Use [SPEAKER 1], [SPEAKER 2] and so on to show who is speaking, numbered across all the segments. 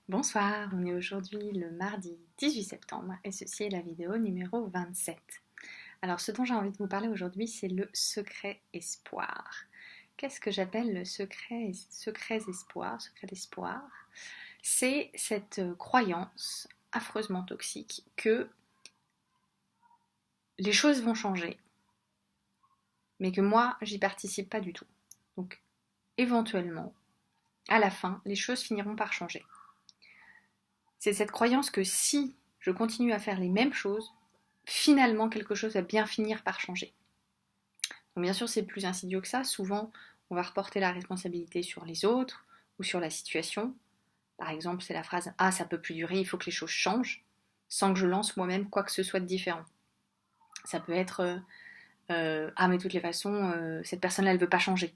[SPEAKER 1] Bonsoir, on est aujourd'hui le mardi 18 septembre et ceci est la vidéo numéro 27. Alors ce dont j'ai envie de vous parler aujourd'hui c'est le secret espoir. Qu'est-ce que j'appelle le secret d'espoir? C'est cette croyance affreusement toxique que les choses vont changer, mais que moi j'y participe pas du tout. Donc éventuellement, à la fin, les choses finiront par changer. C'est cette croyance que si je continue à faire les mêmes choses, finalement quelque chose va bien finir par changer. Donc bien sûr c'est plus insidieux que ça, souvent on va reporter la responsabilité sur les autres ou sur la situation. Par exemple c'est la phrase « Ah ça peut plus durer, il faut que les choses changent » sans que je lance moi-même quoi que ce soit de différent. Ça peut être Ah mais de toutes les façons cette personne-là elle veut pas changer.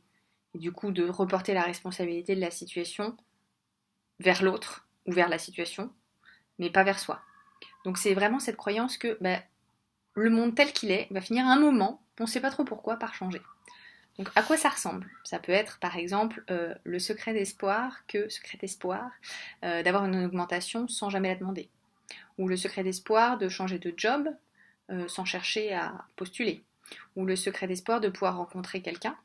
[SPEAKER 1] Et du coup de reporter la responsabilité de la situation vers l'autre ou vers la situation, mais pas vers soi. Donc c'est vraiment cette croyance que le monde tel qu'il est va finir à un moment, on ne sait pas trop pourquoi, par changer. Donc à quoi ça ressemble? Ça peut être par exemple le secret d'espoir d'avoir une augmentation sans jamais la demander. Ou le secret d'espoir de changer de job sans chercher à postuler. Ou le secret d'espoir de pouvoir rencontrer quelqu'un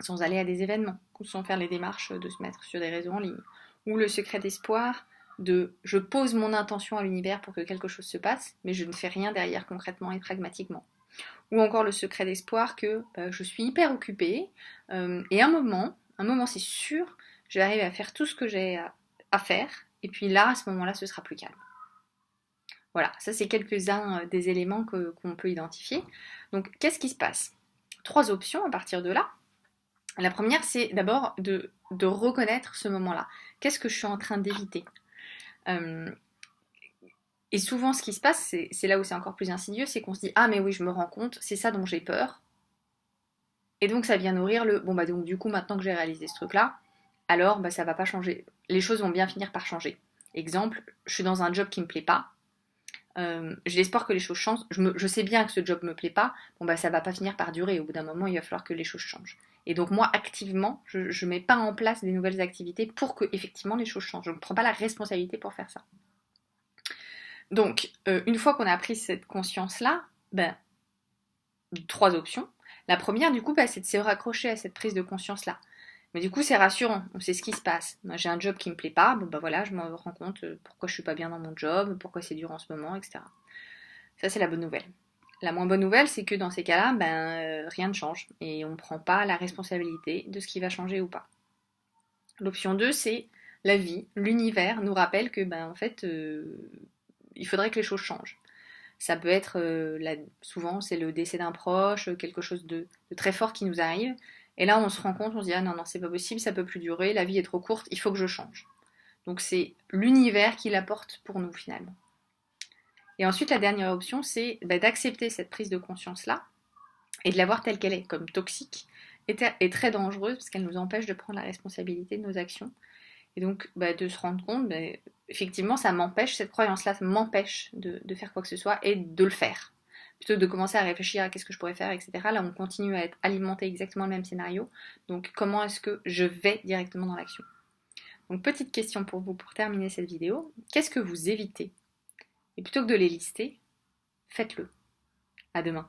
[SPEAKER 1] sans aller à des événements, ou sans faire les démarches de se mettre sur des réseaux en ligne. Ou le secret d'espoir de je pose mon intention à l'univers pour que quelque chose se passe, mais je ne fais rien derrière concrètement et pragmatiquement. Ou encore le secret d'espoir que je suis hyper occupée et un moment c'est sûr, je vais arriver à faire tout ce que j'ai à faire, et puis là, à ce moment-là, ce sera plus calme. Voilà, ça c'est quelques-uns des éléments qu'on peut identifier. Donc qu'est-ce qui se passe? 3 options à partir de là. La première, c'est d'abord de reconnaître ce moment-là. Qu'est-ce que je suis en train d'éviter? Et souvent, ce qui se passe, c'est là où c'est encore plus insidieux, c'est qu'on se dit « Ah mais oui, je me rends compte, c'est ça dont j'ai peur. » Et donc ça vient nourrir le « Bon bah donc du coup, maintenant que j'ai réalisé ce truc-là, alors ça va pas changer. Les choses vont bien finir par changer. » Exemple, je suis dans un job qui me plaît pas. J'ai l'espoir que les choses changent. Je sais bien que ce job me plaît pas. Ça va pas finir par durer. Au bout d'un moment, il va falloir que les choses changent. Et donc moi, activement, je mets pas en place des nouvelles activités pour que effectivement les choses changent. Je ne prends pas la responsabilité pour faire ça. Donc, une fois qu'on a pris cette conscience-là, 3 options. La première, du coup, c'est de se raccrocher à cette prise de conscience-là. Mais du coup, c'est rassurant, on sait ce qui se passe. Moi, j'ai un job qui me plaît pas, voilà, je me rends compte pourquoi je suis pas bien dans mon job, pourquoi c'est dur en ce moment, etc. Ça, c'est la bonne nouvelle. La moins bonne nouvelle, c'est que dans ces cas-là, rien ne change et on ne prend pas la responsabilité de ce qui va changer ou pas. L'option 2, c'est la vie, l'univers nous rappelle que, en fait, il faudrait que les choses changent. Ça peut être, souvent, c'est le décès d'un proche, quelque chose de très fort qui nous arrive. Et là, on se rend compte, on se dit « Ah non, c'est pas possible, ça peut plus durer, la vie est trop courte, il faut que je change. » Donc c'est l'univers qui l'apporte pour nous, finalement. Et ensuite, la dernière option, c'est d'accepter cette prise de conscience-là et de la voir telle qu'elle est, comme toxique, et très dangereuse, parce qu'elle nous empêche de prendre la responsabilité de nos actions. Et donc, de se rendre compte, effectivement, ça m'empêche, cette croyance-là, ça m'empêche de faire quoi que ce soit et de le faire. Plutôt que de commencer à réfléchir à qu'est-ce que je pourrais faire, etc. Là, on continue à être alimenté exactement le même scénario. Donc, comment est-ce que je vais directement dans l'action? Donc, petite question pour vous pour terminer cette vidéo. Qu'est-ce que vous évitez? Et plutôt que de les lister, faites-le. À demain.